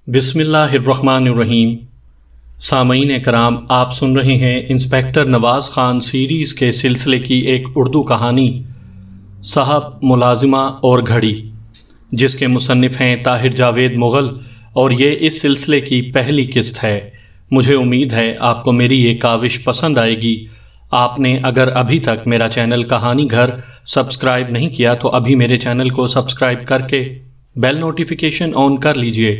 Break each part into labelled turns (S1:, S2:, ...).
S1: بسم اللہ الرحمن الرحیم۔ سامعین کرام، آپ سن رہے ہیں انسپیکٹر نواز خان سیریز کے سلسلے کی ایک اردو کہانی صاحب ملازمہ اور گھڑی، جس کے مصنف ہیں طاہر جاوید مغل، اور یہ اس سلسلے کی پہلی قسط ہے۔ مجھے امید ہے آپ کو میری یہ کاوش پسند آئے گی۔ آپ نے اگر ابھی تک میرا چینل کہانی گھر سبسکرائب نہیں کیا تو ابھی میرے چینل کو سبسکرائب کر کے بیل نوٹیفیکیشن آن کر لیجئے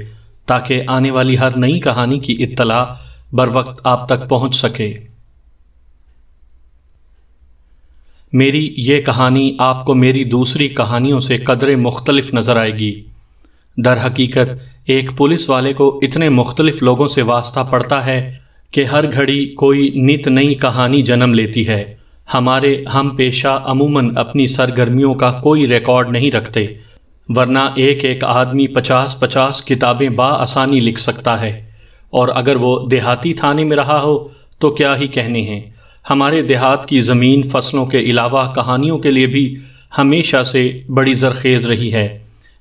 S1: تاکہ آنے والی ہر نئی کہانی کی اطلاع بروقت آپ تک پہنچ سکے۔ میری یہ کہانی آپ کو میری دوسری کہانیوں سے قدرے مختلف نظر آئے گی۔ در حقیقت ایک پولیس والے کو اتنے مختلف لوگوں سے واسطہ پڑتا ہے کہ ہر گھڑی کوئی نت نئی کہانی جنم لیتی ہے۔ ہمارے ہم پیشہ عموماً اپنی سرگرمیوں کا کوئی ریکارڈ نہیں رکھتے، ورنہ ایک آدمی 50 کتابیں بآسانی لکھ سکتا ہے، اور اگر وہ دیہاتی تھانے میں رہا ہو تو کیا ہی کہنے ہیں۔ ہمارے دیہات کی زمین فصلوں کے علاوہ کہانیوں کے لیے بھی ہمیشہ سے بڑی زرخیز رہی ہے،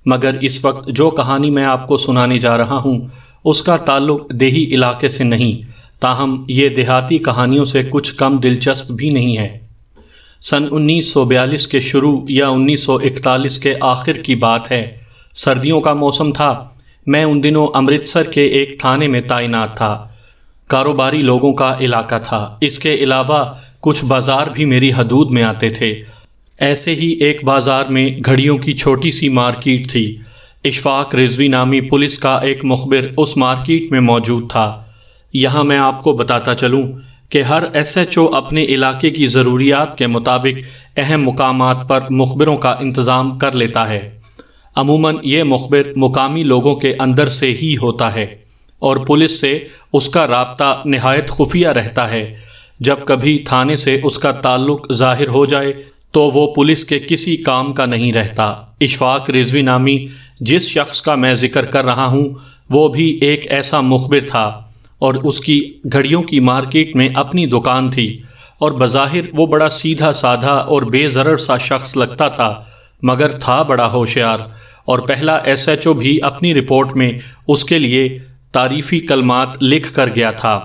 S1: مگر اس وقت جو کہانی میں آپ کو سنانے جا رہا ہوں اس کا تعلق دیہی علاقے سے نہیں، تاہم یہ دیہاتی کہانیوں سے کچھ کم دلچسپ بھی نہیں ہے۔ سن 1942 کے شروع یا 1941 کے آخر کی بات ہے۔ سردیوں کا موسم تھا۔ میں ان دنوں امرتسر کے ایک تھانے میں تعینات تھا۔ کاروباری لوگوں کا علاقہ تھا۔ اس کے علاوہ کچھ بازار بھی میری حدود میں آتے تھے۔ ایسے ہی ایک بازار میں گھڑیوں کی چھوٹی سی مارکیٹ تھی۔ اشفاق رضوی نامی پولیس کا ایک مخبر اس مارکیٹ میں موجود تھا۔ یہاں میں آپ کو بتاتا چلوں کہ ہر ایس ایچ او اپنے علاقے کی ضروریات کے مطابق اہم مقامات پر مخبروں کا انتظام کر لیتا ہے۔ عموماً یہ مخبر مقامی لوگوں کے اندر سے ہی ہوتا ہے، اور پولیس سے اس کا رابطہ نہایت خفیہ رہتا ہے۔ جب کبھی تھانے سے اس کا تعلق ظاہر ہو جائے تو وہ پولیس کے کسی کام کا نہیں رہتا۔ اشفاق رضوی نامی جس شخص کا میں ذکر کر رہا ہوں وہ بھی ایک ایسا مخبر تھا، اور اس کی گھڑیوں کی مارکیٹ میں اپنی دکان تھی، اور بظاہر وہ بڑا سیدھا سادھا اور بے ضرر سا شخص لگتا تھا، مگر تھا بڑا ہوشیار، اور پہلا ایس ایچ او بھی اپنی رپورٹ میں اس کے لیے تعریفی کلمات لکھ کر گیا تھا۔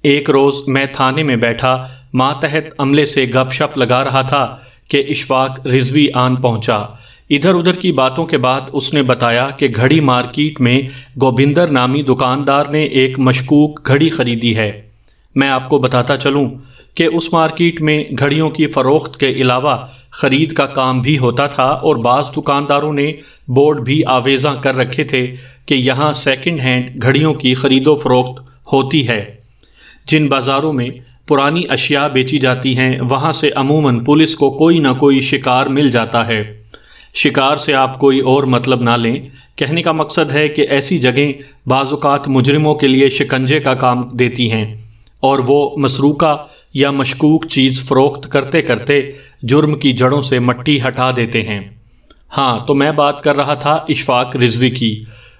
S1: ایک روز میں تھانے میں بیٹھا ماتحت عملے سے گپ شپ لگا رہا تھا کہ اشفاق رضوی آن پہنچا۔ ادھر ادھر کی باتوں کے بعد اس نے بتایا کہ گھڑی مارکیٹ میں گوبندر نامی دکاندار نے ایک مشکوک گھڑی خریدی ہے۔ میں آپ کو بتاتا چلوں کہ اس مارکیٹ میں گھڑیوں کی فروخت کے علاوہ خرید کا کام بھی ہوتا تھا، اور بعض دکانداروں نے بورڈ بھی آویزاں کر رکھے تھے کہ یہاں سیکنڈ ہینڈ گھڑیوں کی خرید و فروخت ہوتی ہے۔ جن بازاروں میں پرانی اشیاء بیچی جاتی ہیں وہاں سے عموماً پولیس کو کوئی نہ کوئی شکار مل جاتا ہے۔ شکار سے آپ کوئی اور مطلب نہ لیں، کہنے کا مقصد ہے کہ ایسی جگہیں بعض اوقات مجرموں کے لیے شکنجے کا کام دیتی ہیں، اور وہ مسروقہ یا مشکوک چیز فروخت کرتے کرتے جرم کی جڑوں سے مٹی ہٹا دیتے ہیں۔ ہاں، تو میں بات کر رہا تھا اشفاق رضوی کی۔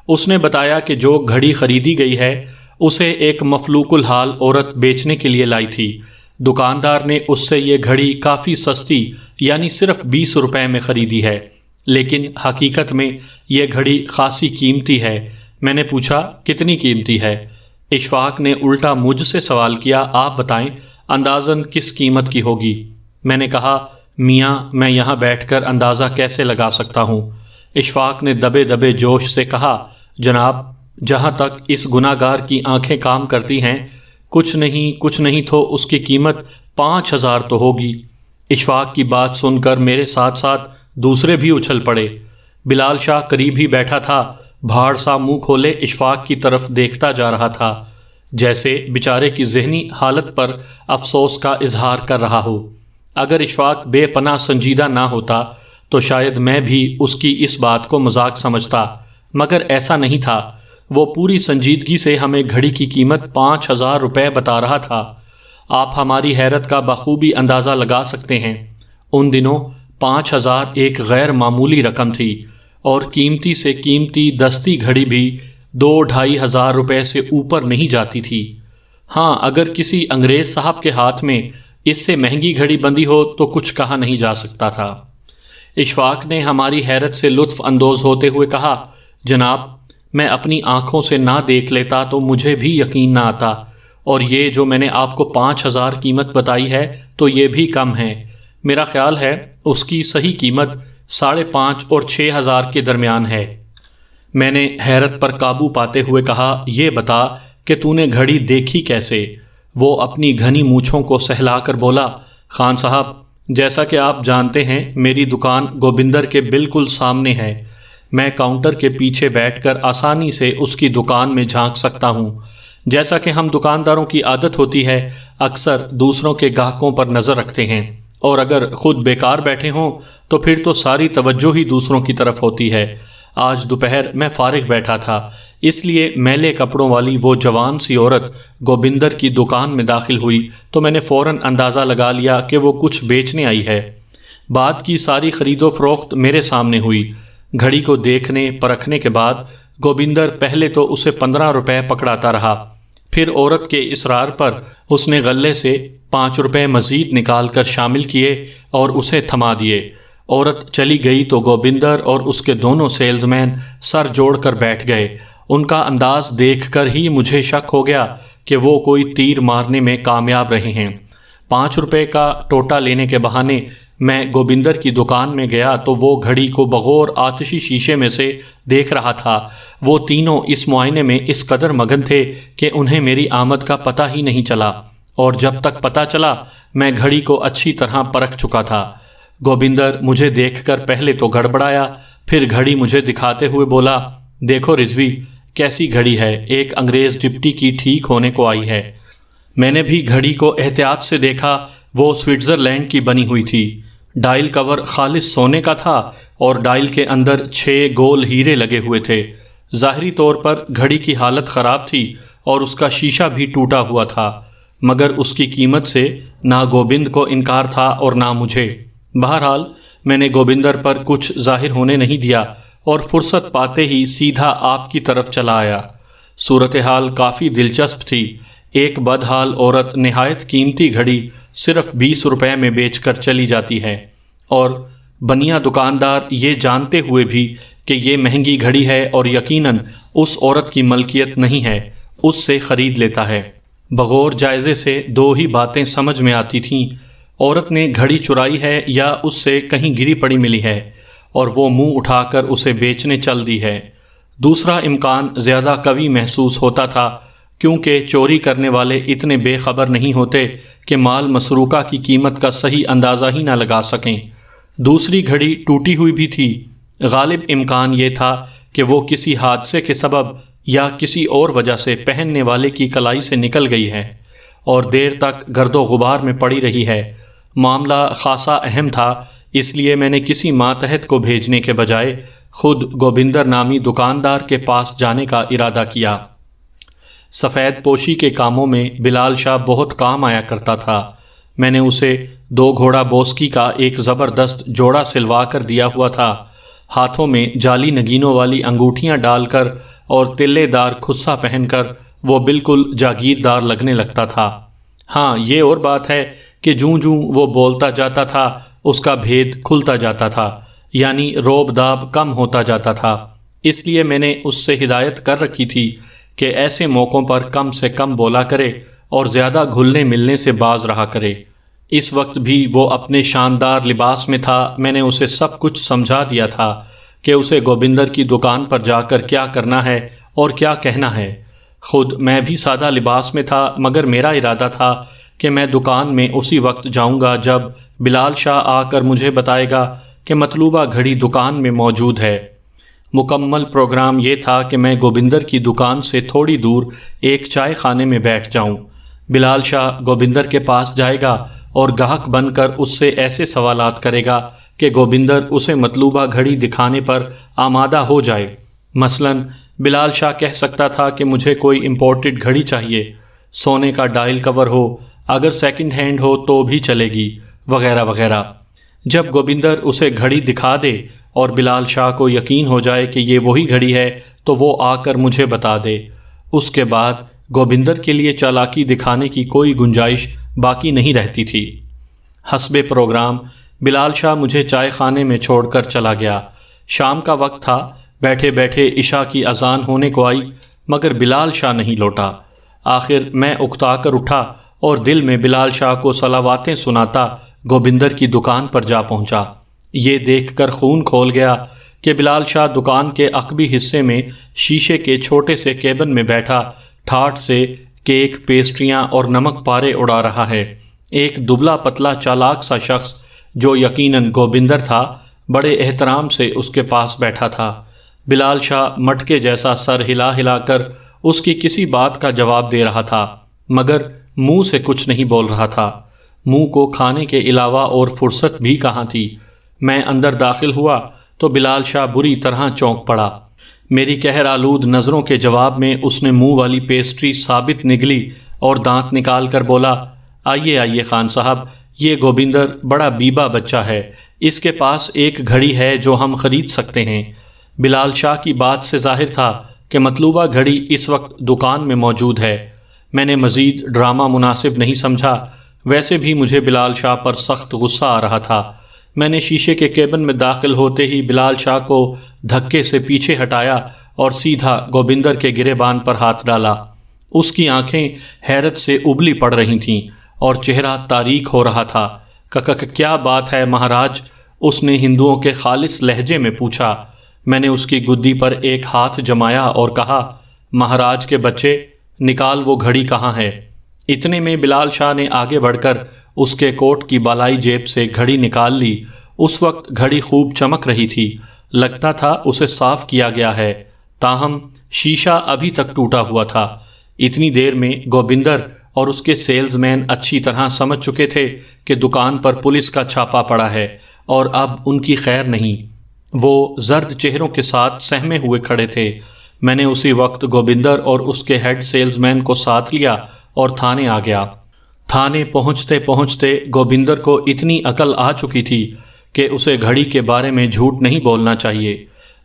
S1: اس نے بتایا کہ جو گھڑی خریدی گئی ہے اسے ایک مفلوق الحال عورت بیچنے کے لیے لائی تھی۔ دکاندار نے اس سے یہ گھڑی کافی سستی یعنی صرف 20 روپے میں خریدی ہے، لیکن حقیقت میں یہ گھڑی خاصی قیمتی ہے۔ میں نے پوچھا کتنی قیمتی ہے؟ اشفاق نے الٹا مجھ سے سوال کیا، آپ بتائیں اندازاً کس قیمت کی ہوگی؟ میں نے کہا میاں میں یہاں بیٹھ کر اندازہ کیسے لگا سکتا ہوں؟ اشفاق نے دبے دبے جوش سے کہا، جناب جہاں تک اس گناہ گار کی آنکھیں کام کرتی ہیں کچھ نہیں تو اس کی قیمت 5000 تو ہوگی۔ اشفاق کی بات سن کر میرے ساتھ ساتھ دوسرے بھی اچھل پڑے۔ بلال شاہ قریب ہی بیٹھا تھا، بھاڑ سا منہ کھولے اشفاق کی طرف دیکھتا جا رہا تھا، جیسے بیچارے کی ذہنی حالت پر افسوس کا اظہار کر رہا ہو۔ اگر اشفاق بے پناہ سنجیدہ نہ ہوتا تو شاید میں بھی اس کی اس بات کو مذاق سمجھتا، مگر ایسا نہیں تھا۔ وہ پوری سنجیدگی سے ہمیں گھڑی کی قیمت 5000 روپے بتا رہا تھا۔ آپ ہماری حیرت کا بخوبی اندازہ لگا سکتے ہیں۔ ان دنوں 5000 ایک غیر معمولی رقم تھی، اور قیمتی سے قیمتی دستی گھڑی بھی 2-2.5 ہزار روپے سے اوپر نہیں جاتی تھی۔ ہاں، اگر کسی انگریز صاحب کے ہاتھ میں اس سے مہنگی گھڑی بندی ہو تو کچھ کہا نہیں جا سکتا تھا۔ اشفاق نے ہماری حیرت سے لطف اندوز ہوتے ہوئے کہا، جناب میں اپنی آنکھوں سے نہ دیکھ لیتا تو مجھے بھی یقین نہ آتا، اور یہ جو میں نے آپ کو 5,000 قیمت بتائی ہے تو یہ بھی کم ہے۔ میرا خیال ہے اس کی صحیح قیمت 5,500 اور 6,000 کے درمیان ہے۔ میں نے حیرت پر قابو پاتے ہوئے کہا، یہ بتا کہ تو نے گھڑی دیکھی کیسے؟ وہ اپنی گھنی مونچھوں کو سہلا کر بولا، خان صاحب، جیسا کہ آپ جانتے ہیں میری دکان گوبندر کے بالکل سامنے ہے۔ میں کاؤنٹر کے پیچھے بیٹھ کر آسانی سے اس کی دکان میں جھانک سکتا ہوں۔ جیسا کہ ہم دکانداروں کی عادت ہوتی ہے، اکثر دوسروں کے گاہکوں پر نظر رکھتے ہیں، اور اگر خود بیکار بیٹھے ہوں تو پھر تو ساری توجہ ہی دوسروں کی طرف ہوتی ہے۔ آج دوپہر میں فارغ بیٹھا تھا، اس لیے میلے کپڑوں والی وہ جوان سی عورت گوبندر کی دکان میں داخل ہوئی تو میں نے فوراً اندازہ لگا لیا کہ وہ کچھ بیچنے آئی ہے۔ بعد کی ساری خرید و فروخت میرے سامنے ہوئی۔ گھڑی کو دیکھنے پرکھنے کے بعد گوبندر پہلے تو اسے 15 روپے پکڑاتا رہا، پھر عورت کے اصرار پر اس نے غلے سے 5 روپے مزید نکال کر شامل کیے اور اسے تھما دیے۔ عورت چلی گئی تو گوبندر اور اس کے دونوں سیلز مین سر جوڑ کر بیٹھ گئے۔ ان کا انداز دیکھ کر ہی مجھے شک ہو گیا کہ وہ کوئی تیر مارنے میں کامیاب رہے ہیں۔ 5 روپے کا ٹوٹا لینے کے بہانے میں گوبندر کی دکان میں گیا تو وہ گھڑی کو بغور آتشی شیشے میں سے دیکھ رہا تھا۔ وہ تینوں اس معائنے میں اس قدر مگن تھے کہ انہیں میری آمد کا پتہ ہی نہیں چلا، اور جب تک پتہ چلا میں گھڑی کو اچھی طرح پرکھ چکا تھا۔ گوبندر مجھے دیکھ کر پہلے تو گڑبڑایا، پھر گھڑی مجھے دکھاتے ہوئے بولا، دیکھو رضوی، کیسی گھڑی ہے، ایک انگریز ڈپٹی کی ٹھیک ہونے کو آئی ہے۔ میں نے بھی گھڑی کو احتیاط سے دیکھا، وہ سوئٹزرلینڈ کی بنی ہوئی تھی۔ ڈائل کور خالص سونے کا تھا اور ڈائل کے اندر 6 گول ہیرے لگے ہوئے تھے۔ ظاہری طور پر گھڑی کی حالت خراب تھی اور اس کا شیشہ بھی ٹوٹا ہوا تھا، مگر اس کی قیمت سے نہ گوبند کو انکار تھا اور نہ مجھے۔ بہرحال میں نے گوبندر پر کچھ ظاہر ہونے نہیں دیا اور فرصت پاتے ہی سیدھا آپ کی طرف چلا آیا۔ صورتحال کافی دلچسپ تھی۔ ایک بدحال عورت نہایت قیمتی گھڑی صرف 20 روپے میں بیچ کر چلی جاتی ہے، اور بنیا دکاندار یہ جانتے ہوئے بھی کہ یہ مہنگی گھڑی ہے اور یقیناً اس عورت کی ملکیت نہیں ہے، اس سے خرید لیتا ہے۔ بغور جائزے سے 2 ہی باتیں سمجھ میں آتی تھیں، عورت نے گھڑی چرائی ہے یا اس سے کہیں گری پڑی ملی ہے اور وہ منہ اٹھا کر اسے بیچنے چل دی ہے۔ دوسرا امکان زیادہ قوی محسوس ہوتا تھا، کیونکہ چوری کرنے والے اتنے بے خبر نہیں ہوتے کہ مال مسروقہ کی قیمت کا صحیح اندازہ ہی نہ لگا سکیں۔ دوسری گھڑی ٹوٹی ہوئی بھی تھی۔ غالب امکان یہ تھا کہ وہ کسی حادثے کے سبب یا کسی اور وجہ سے پہننے والے کی کلائی سے نکل گئی ہے اور دیر تک گرد و غبار میں پڑی رہی ہے۔ معاملہ خاصا اہم تھا، اس لیے میں نے کسی ماتحت کو بھیجنے کے بجائے خود گوبندر نامی دکاندار کے پاس جانے کا ارادہ کیا۔ سفید پوشی کے کاموں میں بلال شاہ بہت کام آیا کرتا تھا۔ میں نے اسے 2 گھوڑا بوسکی کا ایک زبردست جوڑا سلوا کر دیا ہوا تھا۔ ہاتھوں میں جعلی نگینوں والی انگوٹھیاں ڈال کر اور تلے دار خصہ پہن کر وہ بالکل جاگیردار لگنے لگتا تھا۔ ہاں، یہ اور بات ہے کہ جوں جوں وہ بولتا جاتا تھا اس کا بھید کھلتا جاتا تھا، یعنی روب داب کم ہوتا جاتا تھا۔ اس لیے میں نے اس سے ہدایت کر رکھی تھی کہ ایسے موقعوں پر کم سے کم بولا کرے اور زیادہ گھلنے ملنے سے باز رہا کرے۔ اس وقت بھی وہ اپنے شاندار لباس میں تھا۔ میں نے اسے سب کچھ سمجھا دیا تھا کہ اسے گوبندر کی دکان پر جا کر کیا کرنا ہے اور کیا کہنا ہے۔ خود میں بھی سادہ لباس میں تھا، مگر میرا ارادہ تھا کہ میں دکان میں اسی وقت جاؤں گا جب بلال شاہ آ کر مجھے بتائے گا کہ مطلوبہ گھڑی دکان میں موجود ہے۔ مکمل پروگرام یہ تھا کہ میں گوبندر کی دکان سے تھوڑی دور ایک چائے خانے میں بیٹھ جاؤں۔ بلال شاہ گوبندر کے پاس جائے گا اور گاہک بن کر اس سے ایسے سوالات کرے گا کہ گوبندر اسے مطلوبہ گھڑی دکھانے پر آمادہ ہو جائے۔ مثلاً بلال شاہ کہہ سکتا تھا کہ مجھے کوئی امپورٹڈ گھڑی چاہیے، سونے کا ڈائل کور ہو، اگر سیکنڈ ہینڈ ہو تو بھی چلے گی، وغیرہ وغیرہ۔ جب گوبندر اسے گھڑی دکھا دے اور بلال شاہ کو یقین ہو جائے کہ یہ وہی گھڑی ہے تو وہ آ کر مجھے بتا دے۔ اس کے بعد گوبندر کے لیے چالاکی دکھانے کی کوئی گنجائش باقی نہیں رہتی تھی۔ حسب پروگرام بلال شاہ مجھے چائے خانے میں چھوڑ کر چلا گیا۔ شام کا وقت تھا، بیٹھے بیٹھے عشاء کی اذان ہونے کو آئی مگر بلال شاہ نہیں لوٹا۔ آخر میں اکتا کر اٹھا اور دل میں بلال شاہ کو صلواتیں سناتا گوبندر کی دکان پر جا پہنچا۔ یہ دیکھ کر خون کھول گیا کہ بلال شاہ دکان کے عقبی حصے میں شیشے کے چھوٹے سے کیبن میں بیٹھا ٹھاٹھ سے کیک، پیسٹریاں اور نمک پارے اڑا رہا ہے۔ ایک دبلا پتلا چالاک سا شخص جو یقیناً گوبندر تھا بڑے احترام سے اس کے پاس بیٹھا تھا۔ بلال شاہ مٹکے جیسا سر ہلا ہلا کر اس کی کسی بات کا جواب دے رہا تھا مگر منہ سے کچھ نہیں بول رہا تھا۔ منہ کو کھانے کے علاوہ اور فرصت بھی کہاں تھی۔ میں اندر داخل ہوا تو بلال شاہ بری طرح چونک پڑا۔ میری قہر آلود نظروں کے جواب میں اس نے منہ والی پیسٹری ثابت نگلی اور دانت نکال کر بولا، آئیے آئیے خان صاحب، یہ گوبندر بڑا بیبا بچہ ہے، اس کے پاس ایک گھڑی ہے جو ہم خرید سکتے ہیں۔ بلال شاہ کی بات سے ظاہر تھا کہ مطلوبہ گھڑی اس وقت دکان میں موجود ہے۔ میں نے مزید ڈرامہ مناسب نہیں سمجھا، ویسے بھی مجھے بلال شاہ پر سخت غصہ آ رہا تھا۔ میں نے شیشے کے کیبن میں داخل ہوتے ہی بلال شاہ کو دھکے سے پیچھے ہٹایا اور سیدھا گوبندر کے گریبان پر ہاتھ ڈالا۔ اس کی آنکھیں حیرت سے ابلی پڑ رہی تھیں اور چہرہ تاریک ہو رہا تھا۔ کیا بات ہے مہاراج؟ اس نے ہندوؤں کے خالص لہجے میں پوچھا۔ میں نے اس کی گدی پر ایک ہاتھ جمایا اور کہا، مہاراج کے بچے، نکال وہ گھڑی کہاں ہے؟ اتنے میں بلال شاہ نے آگے بڑھ کر اس کے کوٹ کی بالائی جیب سے گھڑی نکال لی۔ اس وقت گھڑی خوب چمک رہی تھی، لگتا تھا اسے صاف کیا گیا ہے، تاہم شیشہ ابھی تک ٹوٹا ہوا تھا۔ اتنی دیر میں گوبندر اور اس کے سیلز مین اچھی طرح سمجھ چکے تھے کہ دکان پر پولیس کا چھاپا پڑا ہے اور اب ان کی خیر نہیں۔ وہ زرد چہروں کے ساتھ سہمے ہوئے کھڑے تھے۔ میں نے اسی وقت گوبندر اور اس کے ہیڈ سیلز مین کو ساتھ لیا اور تھانے آ گیا۔ تھانے پہنچتے پہنچتے گوبندر کو اتنی عقل آ چکی تھی کہ اسے گھڑی کے بارے میں جھوٹ نہیں بولنا چاہیے۔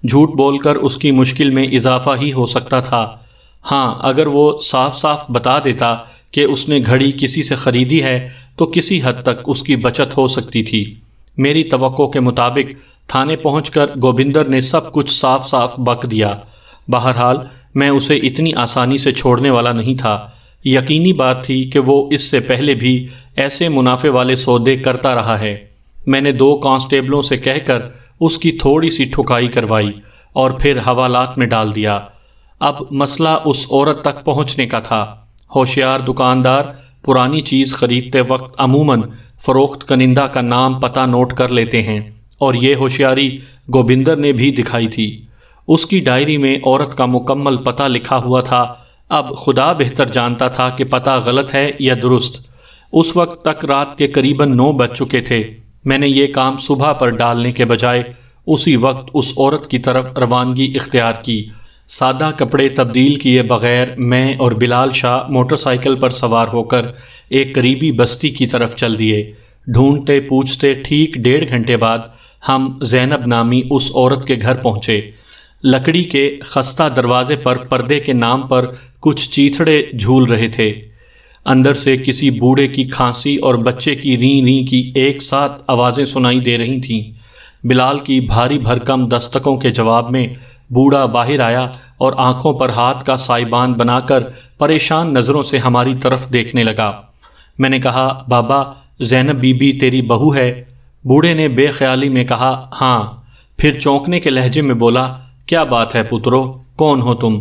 S1: جھوٹ بول کر اس کی مشکل میں اضافہ ہی ہو سکتا تھا۔ ہاں، اگر وہ صاف صاف بتا دیتا کہ اس نے گھڑی کسی سے خریدی ہے تو کسی حد تک اس کی بچت ہو سکتی تھی۔ میری توقع کے مطابق تھانے پہنچ کر گوبندر نے سب کچھ صاف صاف بک دیا۔ بہرحال میں اسے اتنی آسانی سے چھوڑنے والا نہیں تھا۔ یقینی بات تھی کہ وہ اس سے پہلے بھی ایسے منافع والے سودے کرتا رہا ہے۔ میں نے 2 کانسٹیبلوں سے کہہ کر اس کی تھوڑی سی ٹھکائی کروائی اور پھر حوالات میں ڈال دیا۔ اب مسئلہ اس عورت تک پہنچنے کا تھا۔ ہوشیار دکاندار پرانی چیز خریدتے وقت عموماً فروخت کنندہ کا نام پتہ نوٹ کر لیتے ہیں، اور یہ ہوشیاری گوبندر نے بھی دکھائی تھی۔ اس کی ڈائری میں عورت کا مکمل پتہ لکھا ہوا تھا۔ اب خدا بہتر جانتا تھا کہ پتہ غلط ہے یا درست۔ اس وقت تک رات کے قریباً 9 بج چکے تھے۔ میں نے یہ کام صبح پر ڈالنے کے بجائے اسی وقت اس عورت کی طرف روانگی اختیار کی۔ سادہ کپڑے تبدیل کیے بغیر میں اور بلال شاہ موٹر سائیکل پر سوار ہو کر ایک قریبی بستی کی طرف چل دیے۔ ڈھونڈتے پوچھتے ٹھیک 1.5 گھنٹے بعد ہم زینب نامی اس عورت کے گھر پہنچے۔ لکڑی کے خستہ دروازے پر پردے کے نام پر کچھ چیتھڑے جھول رہے تھے۔ اندر سے کسی بوڑھے کی کھانسی اور بچے کی ریں ریں کی ایک ساتھ آوازیں سنائی دے رہی تھیں۔ بلال کی بھاری بھرکم دستکوں کے جواب میں بوڑھا باہر آیا اور آنکھوں پر ہاتھ کا سائبان بنا کر پریشان نظروں سے ہماری طرف دیکھنے لگا۔ میں نے کہا، بابا، زینب بی بی تیری بہو ہے؟ بوڑھے نے بے خیالی میں کہا، ہاں۔ پھر چونکنے کے لہجے میں بولا، کیا بات ہے پترو، کون ہو تم؟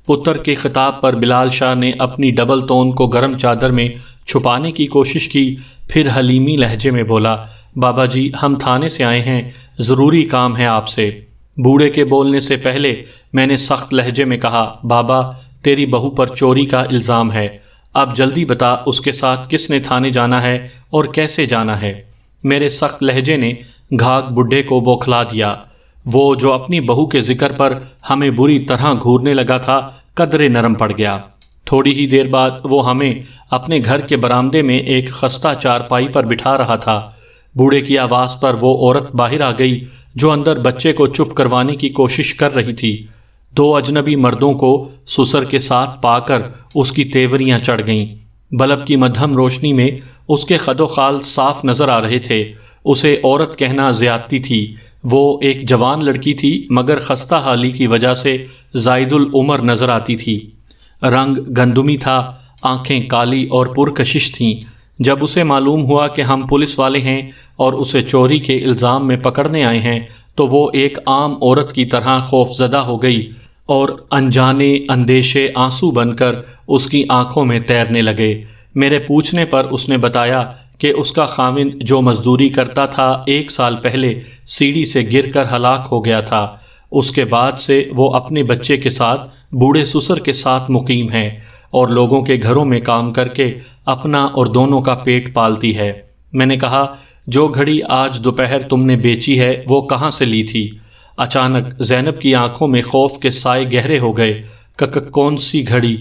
S1: پتر کے خطاب پر بلال شاہ نے اپنی ڈبل تون کو گرم چادر میں چھپانے کی کوشش کی، پھر حلیمی لہجے میں بولا، بابا جی، ہم تھانے سے آئے ہیں، ضروری کام ہے آپ سے۔ بوڑھے کے بولنے سے پہلے میں نے سخت لہجے میں کہا، بابا، تیری بہو پر چوری کا الزام ہے، اب جلدی بتا اس کے ساتھ کس نے تھانے جانا ہے اور کیسے جانا ہے۔ میرے سخت لہجے نے گھاگ بڈھے کو بوکھلا دیا۔ وہ جو اپنی بہو کے ذکر پر ہمیں بری طرح گھورنے لگا تھا قدرے نرم پڑ گیا۔ تھوڑی ہی دیر بعد وہ ہمیں اپنے گھر کے برآمدے میں ایک خستہ چارپائی پر بٹھا رہا تھا۔ بوڑھے کی آواز پر وہ عورت باہر آ گئی جو اندر بچے کو چپ کروانے کی کوشش کر رہی تھی۔ 2 اجنبی مردوں کو سسر کے ساتھ پا کر اس کی تیوریاں چڑھ گئیں۔ بلب کی مدھم روشنی میں اس کے خد و خال صاف نظر آ رہے تھے۔ اسے عورت کہنا زیادتی تھی۔ وہ ایک جوان لڑکی تھی مگر خستہ حالی کی وجہ سے زائد العمر نظر آتی تھی۔ رنگ گندمی تھا، آنکھیں کالی اور پرکشش تھیں۔ جب اسے معلوم ہوا کہ ہم پولیس والے ہیں اور اسے چوری کے الزام میں پکڑنے آئے ہیں تو وہ ایک عام عورت کی طرح خوف زدہ ہو گئی اور انجانے اندیشے آنسو بن کر اس کی آنکھوں میں تیرنے لگے۔ میرے پوچھنے پر اس نے بتایا کہ اس کا خاوند جو مزدوری کرتا تھا 1 سال پہلے سیڑھی سے گر کر ہلاک ہو گیا تھا۔ اس کے بعد سے وہ اپنے بچے کے ساتھ بوڑھے سسر کے ساتھ مقیم ہے اور لوگوں کے گھروں میں کام کر کے اپنا اور دونوں کا پیٹ پالتی ہے۔ میں نے کہا، جو گھڑی آج دوپہر تم نے بیچی ہے وہ کہاں سے لی تھی؟ اچانک زینب کی آنکھوں میں خوف کے سائے گہرے ہو گئے۔ کون سی گھڑی؟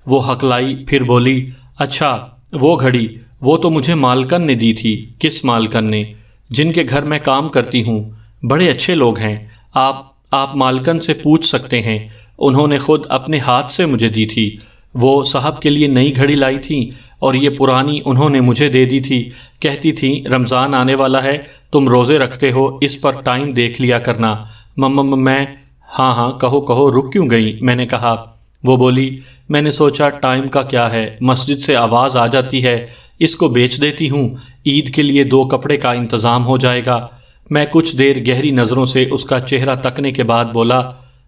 S1: وہ ہکلائی، پھر بولی، اچھا وہ گھڑی، وہ تو مجھے مالکن نے دی تھی۔ کس مالکن نے؟ جن کے گھر میں کام کرتی ہوں، بڑے اچھے لوگ ہیں، آپ مالکن سے پوچھ سکتے ہیں، انہوں نے خود اپنے ہاتھ سے مجھے دی تھی۔ وہ صاحب کے لیے نئی گھڑی لائی تھی اور یہ پرانی انہوں نے مجھے دے دی تھی، کہتی تھی رمضان آنے والا ہے، تم روزے رکھتے ہو، اس پر ٹائم دیکھ لیا کرنا۔ میں ہاں کہو رک کیوں گئی؟ میں نے کہا۔ وہ بولی، میں نے سوچا ٹائم کا کیا ہے، مسجد سے آواز آ جاتی ہے، اس کو بیچ دیتی ہوں، عید کے لیے 2 کپڑے کا انتظام ہو جائے گا۔ میں کچھ دیر گہری نظروں سے اس کا چہرہ تکنے کے بعد بولا،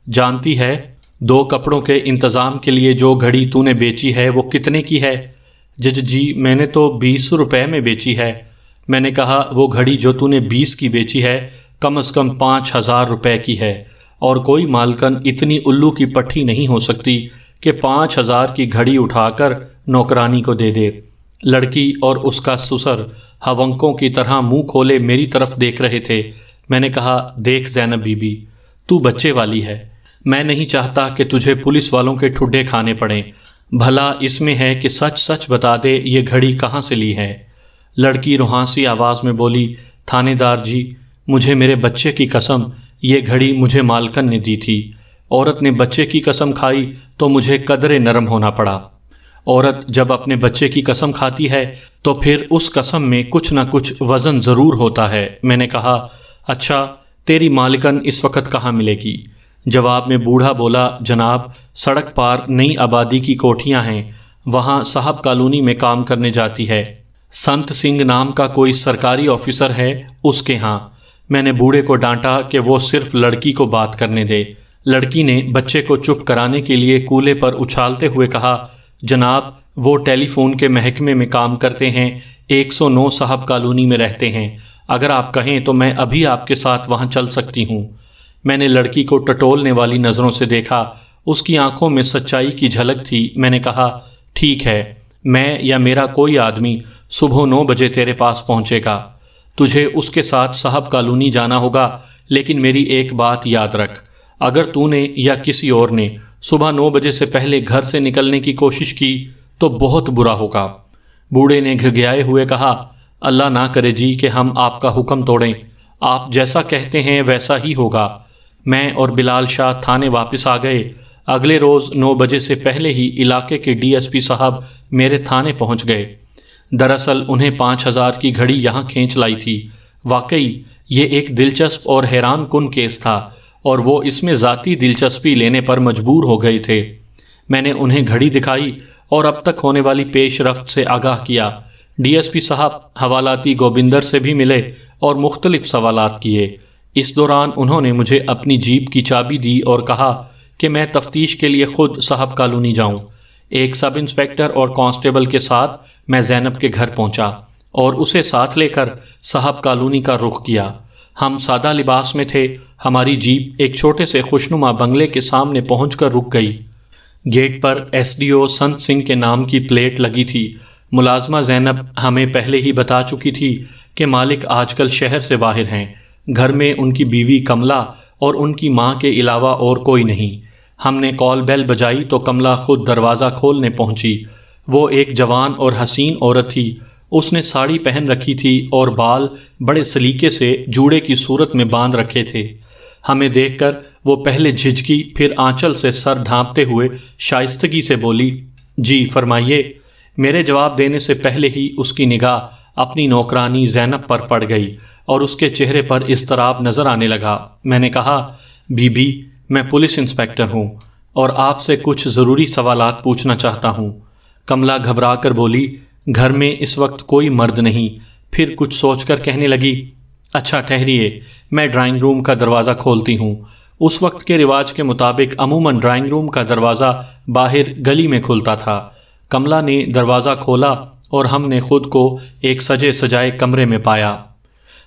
S1: جانتی ہے 2 کپڑوں کے انتظام کے لیے جو گھڑی تو نے بیچی ہے وہ کتنے کی ہے؟ جی میں نے تو 20 روپے میں بیچی ہے۔ میں نے کہا، وہ گھڑی جو تو نے 20 کی بیچی ہے کم از کم 5000 روپے کی ہے، اور کوئی مالکن اتنی الو کی پٹھی نہیں ہو سکتی کہ 5000 کی گھڑی اٹھا کر نوکرانی کو دے دے۔ لڑکی اور اس کا سسر ہونکوں کی طرح منہ کھولے میری طرف دیکھ رہے تھے۔ میں نے کہا، دیکھ زینب بی بی، تو بچے والی ہے، میں نہیں چاہتا کہ تجھے پولیس والوں کے ٹھڈے کھانے پڑیں، بھلا اس میں ہے کہ سچ بتا دے یہ گھڑی کہاں سے لی ہے۔ لڑکی روحانسی آواز میں بولی، تھانے دار جی، مجھے میرے بچے کی قسم یہ گھڑی مجھے مالکن نے دی تھی۔ عورت نے بچے کی قسم کھائی تو مجھے قدرے نرم ہونا پڑا۔ عورت جب اپنے بچے کی قسم کھاتی ہے تو پھر اس قسم میں کچھ نہ کچھ وزن ضرور ہوتا ہے۔ میں نے کہا، اچھا تیری مالکن اس وقت کہاں ملے گی؟ جواب میں بوڑھا بولا، جناب سڑک پار نئی آبادی کی کوٹھیاں ہیں، وہاں صاحب کالونی میں کام کرنے جاتی ہے، سنت سنگھ نام کا کوئی سرکاری آفیسر ہے، اس کے ہاں۔ میں نے بوڑھے کو ڈانٹا کہ وہ صرف لڑکی کو بات کرنے دے۔ لڑکی نے بچے کو چپ کرانے کے لیے کولے پر اچھالتے ہوئے کہا، جناب وہ ٹیلی فون کے محکمے میں کام کرتے ہیں، 109 صاحب کالونی میں رہتے ہیں، اگر آپ کہیں تو میں ابھی آپ کے ساتھ وہاں چل سکتی ہوں۔ میں نے لڑکی کو ٹٹولنے والی نظروں سے دیکھا، اس کی آنکھوں میں سچائی کی جھلک تھی۔ میں نے کہا، ٹھیک ہے، میں یا میرا کوئی آدمی صبح 9 بجے تیرے پاس پہنچے گا، تجھے اس کے ساتھ صاحب کالونی جانا ہوگا، لیکن میری ایک بات یاد رکھ، اگر تو نے یا کسی اور نے صبح 9 بجے سے پہلے گھر سے نکلنے کی کوشش کی تو بہت برا ہوگا۔ بوڑھے نے گھگیائے ہوئے کہا، اللہ نہ کرے جی کہ ہم آپ کا حکم توڑیں، آپ جیسا کہتے ہیں ویسا ہی ہوگا۔ میں اور بلال شاہ تھانے واپس آ گئے۔ اگلے روز 9 بجے سے پہلے ہی علاقے کے ڈی ایس پی صاحب میرے تھانے پہنچ گئے۔ دراصل انہیں 5000 کی گھڑی یہاں کھینچ لائی تھی۔ واقعی یہ ایک دلچسپ اور حیران کن کیس تھا اور وہ اس میں ذاتی دلچسپی لینے پر مجبور ہو گئے تھے۔ میں نے انہیں گھڑی دکھائی اور اب تک ہونے والی پیش رفت سے آگاہ کیا۔ ڈی ایس پی صاحب حوالاتی گوبندر سے بھی ملے اور مختلف سوالات کیے۔ اس دوران انہوں نے مجھے اپنی جیپ کی چابی دی اور کہا کہ میں تفتیش کے لیے خود صاحب کالونی جاؤں۔ ایک سب انسپیکٹر اور کانسٹیبل کے ساتھ میں زینب کے گھر پہنچا اور اسے ساتھ لے کر صاحب کالونی کا رخ کیا۔ ہم سادہ لباس میں تھے۔ ہماری جیپ ایک چھوٹے سے خوشنما بنگلے کے سامنے پہنچ کر رک گئی۔ گیٹ پر ایس ڈی او سنت سنگھ کے نام کی پلیٹ لگی تھی۔ ملازمہ زینب ہمیں پہلے ہی بتا چکی تھی کہ مالک آج کل شہر سے باہر ہیں، گھر میں ان کی بیوی کملا اور ان کی ماں کے علاوہ اور کوئی نہیں۔ ہم نے کال بیل بجائی تو کملا خود دروازہ کھولنے پہنچی۔ وہ ایک جوان اور حسین عورت تھی۔ اس نے ساڑی پہن رکھی تھی اور بال بڑے سلیقے سے جوڑے کی صورت میں باندھ رکھے تھے۔ ہمیں دیکھ کر وہ پہلے جھجکی، پھر آنچل سے سر ڈھانپتے ہوئے شائستگی سے بولی، جی فرمائیے۔ میرے جواب دینے سے پہلے ہی اس کی نگاہ اپنی نوکرانی زینب پر پڑ گئی اور اس کے چہرے پر اضطراب نظر آنے لگا۔ میں نے کہا، بی بی، میں پولیس انسپکٹر ہوں اور آپ سے کچھ ضروری سوالات پوچھنا چاہتا ہوں۔ کملا گھبرا کر بولی، گھر میں اس وقت کوئی مرد نہیں۔ پھر کچھ سوچ کر کہنے لگی، اچھا ٹھہریے، میں ڈرائنگ روم کا دروازہ کھولتی ہوں۔ اس وقت کے رواج کے مطابق عموماً ڈرائنگ روم کا دروازہ باہر گلی میں کھلتا تھا۔ کملا نے دروازہ کھولا اور ہم نے خود کو ایک سجے سجائے کمرے میں پایا۔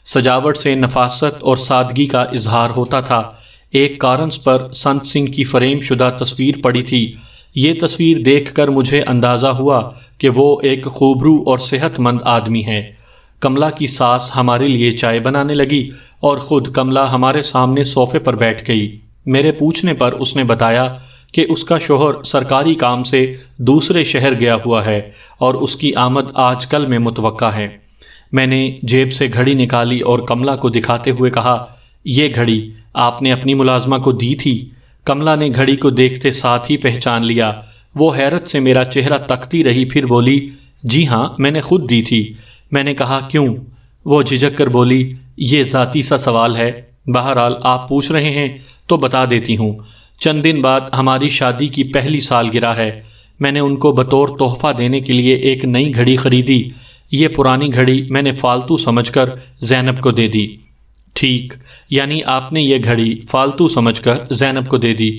S1: سجاوٹ سے نفاست اور سادگی کا اظہار ہوتا تھا۔ ایک کارنس پر سنت سنگھ کی فریم شدہ تصویر پڑی تھی۔ یہ تصویر دیکھ کر مجھے اندازہ ہوا کہ وہ ایک خوبرو اور صحت مند آدمی ہے۔ کملا کی ساس ہمارے لیے چائے بنانے لگی اور خود کملا ہمارے سامنے صوفے پر بیٹھ گئی۔ میرے پوچھنے پر اس نے بتایا کہ اس کا شوہر سرکاری کام سے دوسرے شہر گیا ہوا ہے اور اس کی آمد آج کل میں متوقع ہے۔ میں نے جیب سے گھڑی نکالی اور کملا کو دکھاتے ہوئے کہا، یہ گھڑی آپ نے اپنی ملازمہ کو دی تھی؟ کملا نے گھڑی کو دیکھتے ساتھ ہی پہچان لیا۔ وہ حیرت سے میرا چہرہ تکتی رہی، پھر بولی، جی ہاں، میں نے خود دی تھی۔ میں نے کہا، کیوں؟ وہ جھجک کر بولی، یہ ذاتی سا سوال ہے، بہرحال آپ پوچھ رہے ہیں تو بتا دیتی ہوں۔ چند دن بعد ہماری شادی کی پہلی سالگرہ ہے۔ میں نے ان کو بطور تحفہ دینے کے لیے ایک نئی گھڑی خریدی۔ یہ پرانی گھڑی میں نے فالتو سمجھ کر زینب کو دے دی۔ ٹھیک، یعنی آپ نے یہ گھڑی فالتو سمجھ کر زینب کو دے دی۔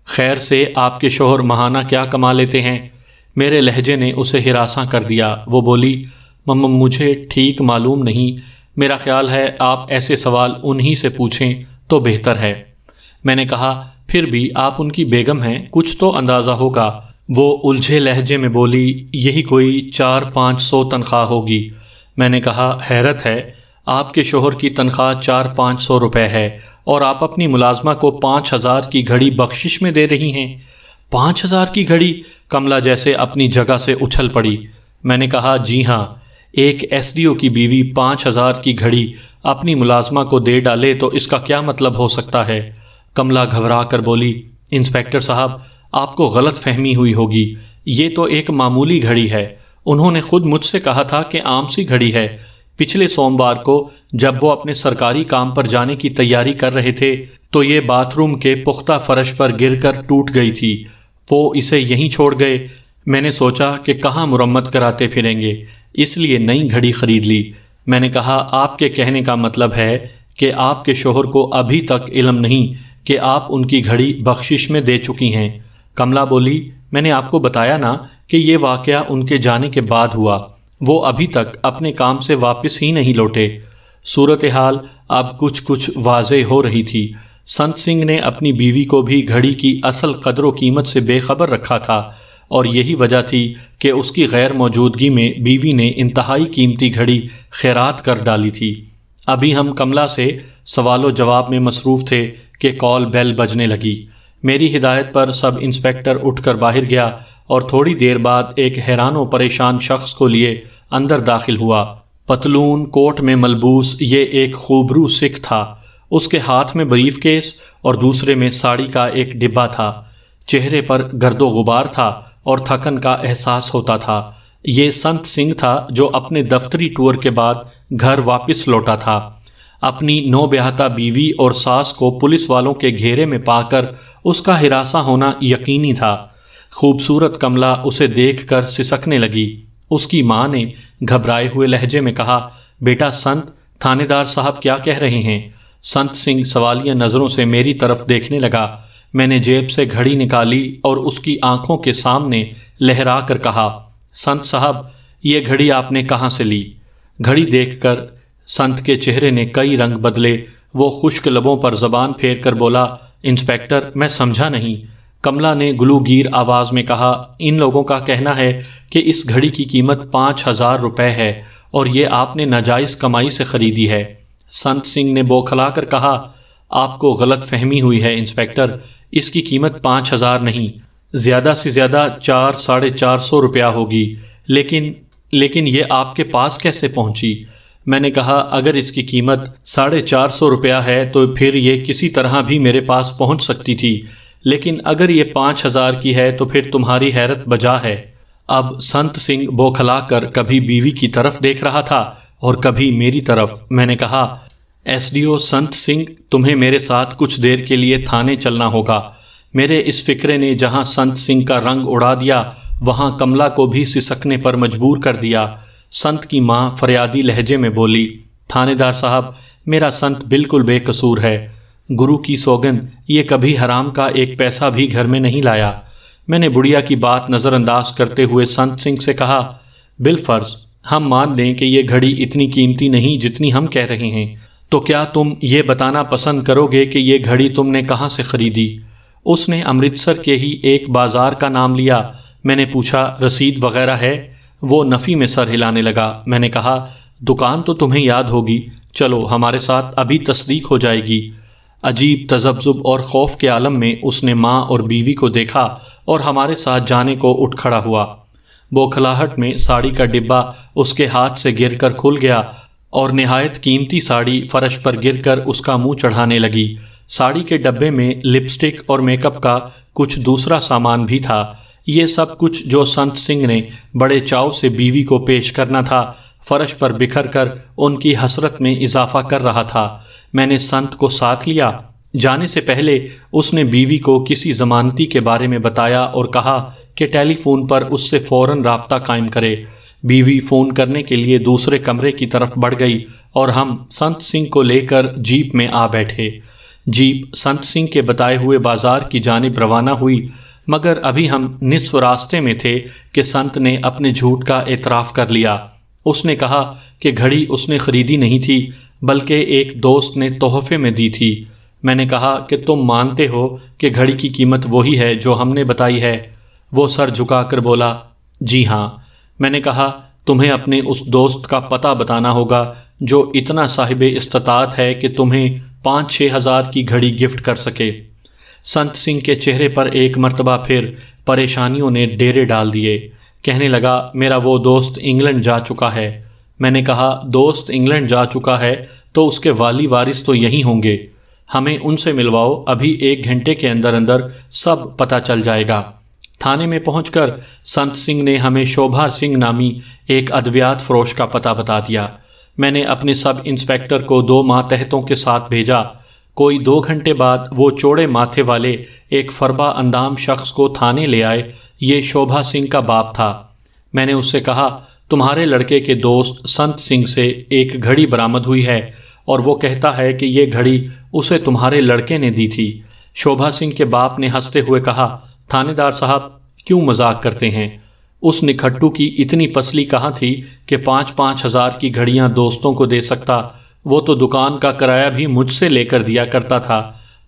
S1: خیر سے آپ کے شوہر ماہانہ کیا کما لیتے ہیں؟ میرے لہجے نے اسے ہراساں کر دیا۔ وہ بولی، مجھے ٹھیک معلوم نہیں، میرا خیال ہے آپ ایسے سوال انہی سے پوچھیں تو بہتر ہے۔ میں نے کہا، پھر بھی آپ ان کی بیگم ہیں، کچھ تو اندازہ ہوگا۔ وہ الجھے لہجے میں بولی، یہی کوئی 400-500 تنخواہ ہوگی۔ میں نے کہا، حیرت ہے، آپ کے شوہر کی تنخواہ 400-500 روپے ہے اور آپ اپنی ملازمہ کو 5000 کی گھڑی بخشش میں دے رہی ہیں۔ 5000 کی گھڑی؟ کملا جیسے اپنی جگہ سے اچھل پڑی۔ میں نے کہا، جی ہاں، ایک ایس ڈی او کی بیوی 5000 کی گھڑی اپنی ملازمہ کو دے ڈالے تو اس کا کیا مطلب ہو سکتا ہے؟ کملا گھبرا کر بولی، انسپکٹر صاحب، آپ کو غلط فہمی ہوئی ہوگی، یہ تو ایک معمولی گھڑی ہے۔ انہوں نے خود مجھ سے کہا تھا کہ عام سی گھڑی ہے۔ پچھلے سوموار کو جب وہ اپنے سرکاری کام پر جانے کی تیاری کر رہے تھے تو یہ باتھ روم کے پختہ فرش پر گر کر ٹوٹ گئی تھی۔ وہ اسے یہیں چھوڑ گئے۔ میں نے سوچا کہ کہاں مرمت کراتے پھریں گے، اس لیے نئی گھڑی خرید لی۔ میں نے کہا، آپ کے کہنے کا مطلب ہے کہ آپ کے شوہر کو ابھی تک علم نہیں کہ آپ ان کی گھڑی بخشش میں دے چکی ہیں؟ کملا بولی، میں نے آپ کو بتایا نا کہ یہ واقعہ ان کے جانے کے بعد ہوا، وہ ابھی تک اپنے کام سے واپس ہی نہیں لوٹے۔ صورتحال اب کچھ واضح ہو رہی تھی۔ سنت سنگھ نے اپنی بیوی کو بھی گھڑی کی اصل قدر و قیمت سے بے خبر رکھا تھا اور یہی وجہ تھی کہ اس کی غیر موجودگی میں بیوی نے انتہائی قیمتی گھڑی خیرات کر ڈالی تھی۔ ابھی ہم کملا سے سوال و جواب میں مصروف تھے کہ کال بیل بجنے لگی۔ میری ہدایت پر سب انسپکٹر اٹھ کر باہر گیا اور تھوڑی دیر بعد ایک حیران و پریشان شخص کو لیے اندر داخل ہوا۔ پتلون کوٹ میں ملبوس یہ ایک خوبرو سکھ تھا۔ اس کے ہاتھ میں بریف کیس اور دوسرے میں ساڑی کا ایک ڈبہ تھا۔ چہرے پر گرد و غبار تھا اور تھکن کا احساس ہوتا تھا۔ یہ سنت سنگھ تھا جو اپنے دفتری ٹور کے بعد گھر واپس لوٹا تھا۔ اپنی نوبیاہتا بیوی اور ساس کو پولیس والوں کے گھیرے میں پا کر اس کا ہراساں ہونا یقینی تھا۔ خوبصورت کملا اسے دیکھ کر سسکنے لگی۔ اس کی ماں نے گھبرائے ہوئے لہجے میں کہا، بیٹا سنت، تھانے دار صاحب کیا کہہ رہے ہیں؟ سنت سنگھ سوالیہ نظروں سے میری طرف دیکھنے لگا۔ میں نے جیب سے گھڑی نکالی اور اس کی آنکھوں کے سامنے لہرا کر کہا، سنت صاحب، یہ گھڑی آپ نے کہاں سے لی؟ گھڑی دیکھ کر سنت کے چہرے نے کئی رنگ بدلے۔ وہ خشک لبوں پر زبان پھیر کر بولا، انسپکٹر، میں سمجھا نہیں۔ کملا نے گلوگیر آواز میں کہا، ان لوگوں کا کہنا ہے کہ اس گھڑی کی قیمت 5000 روپے ہے اور یہ آپ نے ناجائز کمائی سے خریدی ہے۔ سنت سنگھ نے بوکھلا کر کہا، آپ کو غلط فہمی ہوئی ہے انسپکٹر، اس کی قیمت 5000 نہیں، زیادہ سے زیادہ 400-450 روپیہ ہوگی۔ لیکن یہ آپ کے پاس کیسے پہنچی؟ میں نے کہا، اگر اس کی قیمت 450 روپیہ ہے تو پھر یہ کسی طرح بھی میرے پاس پہنچ سکتی تھی، لیکن اگر یہ 5000 کی ہے تو پھر تمہاری حیرت بجا ہے۔ اب سنت سنگھ بوکھلا کر کبھی بیوی کی طرف دیکھ رہا تھا اور کبھی میری طرف۔ میں نے کہا، ایس ڈی او سنت سنگھ، تمہیں میرے ساتھ کچھ دیر کے لیے تھانے چلنا ہوگا۔ میرے اس فکرے نے جہاں سنت سنگھ کا رنگ اڑا دیا وہاں کملا کو بھی سسکنے پر مجبور کر دیا۔ سنت کی ماں فریادی لہجے میں بولی، تھانے دار صاحب، میرا سنت بالکل بے قصور ہے، گرو کی سوگند یہ کبھی حرام کا ایک پیسہ بھی گھر میں نہیں لایا۔ میں نے بڑھیا کی بات نظر انداز کرتے ہوئے سنت سنگھ سے کہا، بالفرض ہم مان لیں کہ یہ گھڑی اتنی قیمتی نہیں جتنی ہم کہہ رہے ہیں، تو کیا تم یہ بتانا پسند کرو گے کہ یہ گھڑی تم نے کہاں سے خریدی؟ اس نے امرتسر کے ہی ایک بازار کا نام لیا۔ میں نے پوچھا، رسید وغیرہ ہے؟ وہ نفی میں سر ہلانے لگا۔ میں نے کہا، دکان تو تمہیں یاد ہوگی، چلو ہمارے ساتھ، ابھی تصدیق ہو جائے گی۔ عجیب تذبذب اور خوف کے عالم میں اس نے ماں اور بیوی کو دیکھا اور ہمارے ساتھ جانے کو اٹھ کھڑا ہوا۔ بوکھلاہٹ میں ساڑی کا ڈبہ اس کے ہاتھ سے گر کر کھل گیا اور نہایت قیمتی ساڑی فرش پر گر کر اس کا منہ چڑھانے لگی۔ ساڑی کے ڈبے میں لپسٹک اور میک اپ کا کچھ دوسرا سامان بھی تھا۔ یہ سب کچھ جو سنت سنگھ نے بڑے چاؤ سے بیوی کو پیش کرنا تھا، فرش پر بکھر کر ان کی حسرت میں اضافہ کر رہا تھا۔ میں نے سنت کو ساتھ لیا۔ جانے سے پہلے اس نے بیوی کو کسی ضمانتی کے بارے میں بتایا اور کہا کہ ٹیلی فون پر اس سے فوراً رابطہ قائم کرے۔ بیوی فون کرنے کے لیے دوسرے کمرے کی طرف بڑھ گئی اور ہم سنت سنگھ کو لے کر جیپ میں آ بیٹھے۔ جیپ سنت سنگھ کے بتائے ہوئے بازار کی جانب روانہ ہوئی، مگر ابھی ہم نصف راستے میں تھے کہ سنت نے اپنے جھوٹ کا اعتراف کر لیا۔ اس نے کہا کہ گھڑی اس نے خریدی نہیں تھی بلکہ ایک دوست نے تحفے میں دی تھی۔ میں نے کہا کہ تم مانتے ہو کہ گھڑی کی قیمت وہی ہے جو ہم نے بتائی ہے؟ وہ سر جھکا کر بولا، جی ہاں۔ میں نے کہا، تمہیں اپنے اس دوست کا پتہ بتانا ہوگا جو اتنا صاحب استطاعت ہے کہ تمہیں 5-6 ہزار کی گھڑی گفٹ کر سکے۔ سنت سنگھ کے چہرے پر ایک مرتبہ پھر پریشانیوں نے ڈیرے ڈال دیے۔ کہنے لگا، میرا وہ دوست انگلینڈ جا چکا ہے۔ میں نے کہا، دوست انگلینڈ جا چکا ہے تو اس کے والی وارث تو یہی ہوں گے، ہمیں ان سے ملواؤ، ابھی 1 گھنٹے کے اندر اندر سب پتہ چل جائے گا۔ تھانے میں پہنچ کر سنت سنگھ نے ہمیں شوبھا سنگھ نامی ایک ادویات فروش کا پتہ بتا دیا۔ میں نے اپنے سب انسپیکٹر کو 2 ماتحتوں کے ساتھ بھیجا۔ کوئی 2 گھنٹے بعد وہ چوڑے ماتھے والے ایک فربا اندام شخص کو تھانے لے آئے۔ یہ شوبھا سنگھ کا باپ تھا۔ میں نے اس سے کہا، تمہارے لڑکے کے دوست سنت سنگھ سے ایک گھڑی برآمد ہوئی ہے اور وہ کہتا ہے کہ یہ گھڑی اسے تمہارے لڑکے نے دی تھی۔ شوبھا سنگھ کے باپ نے ہنستے ہوئے کہا، تھانے دار صاحب کیوں مذاق کرتے ہیں؟ اس نکھٹو کی اتنی پسلی کہاں تھی کہ 5-5 ہزار کی گھڑیاں دوستوں کو دے سکتا؟ وہ تو دکان کا کرایہ بھی مجھ سے لے کر دیا کرتا تھا۔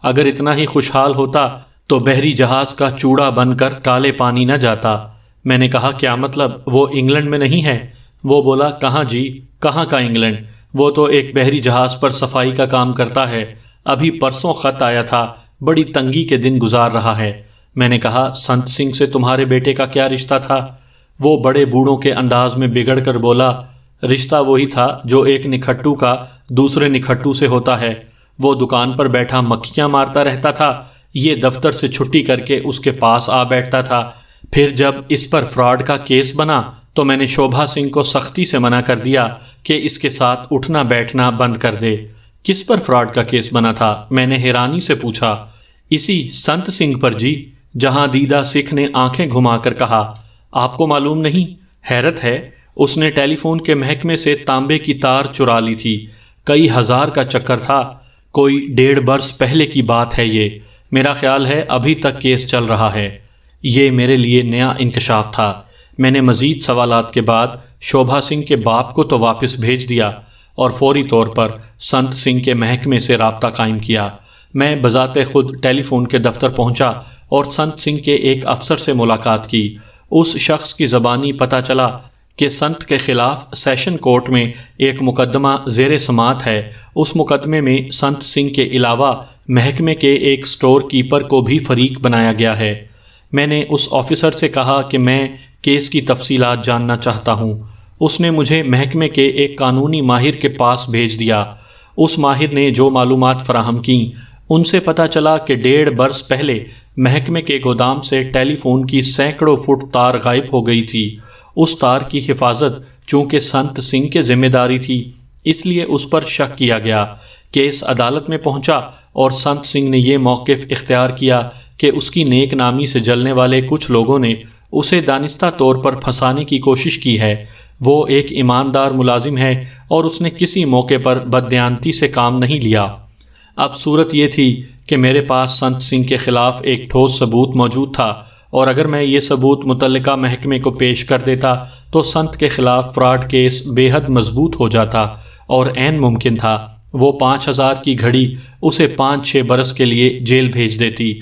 S1: اگر اتنا ہی خوشحال ہوتا تو بحری جہاز کا چوڑا بن کر کالے پانی نہ جاتا۔ میں نے کہا، کیا مطلب؟ وہ انگلینڈ میں نہیں ہے؟ وہ بولا، کہاں جی، کہاں کا انگلینڈ؟ وہ تو ایک بحری جہاز پر صفائی کا کام کرتا ہے۔ ابھی پرسوں خط آیا تھا، بڑی تنگی کے دن گزار رہا ہے۔ میں نے کہا، سنت سنگھ سے تمہارے بیٹے کا کیا رشتہ تھا؟ وہ بڑے بوڑھوں کے انداز میں بگڑ کر بولا، رشتہ وہی تھا جو ایک نکھٹو کا دوسرے نکھٹو سے ہوتا ہے۔ وہ دکان پر بیٹھا مکھیاں مارتا رہتا تھا، یہ دفتر سے چھٹی کر کے اس کے پاس آ بیٹھتا تھا۔ پھر جب اس پر فراڈ کا کیس بنا تو میں نے شوبھا سنگھ کو سختی سے منع کر دیا کہ اس کے ساتھ اٹھنا بیٹھنا بند کر دے۔ کس پر فراڈ کا کیس بنا تھا؟ میں نے حیرانی سے پوچھا۔ اسی سنت سنگھ پر جی۔ جہاں دیدہ سکھ نے آنکھیں گھما کر کہا، آپ کو معلوم نہیں؟ حیرت ہے، اس نے ٹیلی فون کے محکمے سے تانبے کی تار چرا لی تھی۔ کئی ہزار کا چکر تھا، کوئی 1.5 برس پہلے کی بات ہے یہ۔ میرا خیال ہے ابھی تک کیس چل رہا ہے۔ یہ میرے لیے نیا انکشاف تھا۔ میں نے مزید سوالات کے بعد شوبھا سنگھ کے باپ کو تو واپس بھیج دیا اور فوری طور پر سنت سنگھ کے محکمے سے رابطہ قائم کیا۔ میں بذات خود ٹیلی فون کے دفتر پہنچا اور سنت سنگھ کے ایک افسر سے ملاقات کی۔ اس شخص کی زبانی پتہ چلا کہ سنت کے خلاف سیشن کورٹ میں ایک مقدمہ زیر سماعت ہے۔ اس مقدمے میں سنت سنگھ کے علاوہ محکمے کے ایک سٹور کیپر کو بھی فریق بنایا گیا ہے۔ میں نے اس آفیسر سے کہا کہ میں کیس کی تفصیلات جاننا چاہتا ہوں۔ اس نے مجھے محکمے کے ایک قانونی ماہر کے پاس بھیج دیا۔ اس ماہر نے جو معلومات فراہم کیں ان سے پتہ چلا کہ 1.5 برس پہلے محکمے کے گودام سے ٹیلی فون کی سینکڑوں فٹ تار غائب ہو گئی تھی۔ اس تار کی حفاظت چونکہ سنت سنگھ کے ذمہ داری تھی، اس لیے اس پر شک کیا گیا کیس عدالت میں پہنچا اور سنت سنگھ نے یہ موقف اختیار کیا کہ اس کی نیک نامی سے جلنے والے کچھ لوگوں نے اسے دانستہ طور پر پھنسانے کی کوشش کی ہے۔ وہ ایک ایماندار ملازم ہے اور اس نے کسی موقع پر بددیانتی سے کام نہیں لیا۔ اب صورت یہ تھی کہ میرے پاس سنت سنگھ کے خلاف ایک ٹھوس ثبوت موجود تھا، اور اگر میں یہ ثبوت متعلقہ محکمے کو پیش کر دیتا تو سنت کے خلاف فراڈ کیس بے حد مضبوط ہو جاتا اور عین ممکن تھا وہ 5000 کی گھڑی اسے 5-6 برس کے لیے جیل بھیج دیتی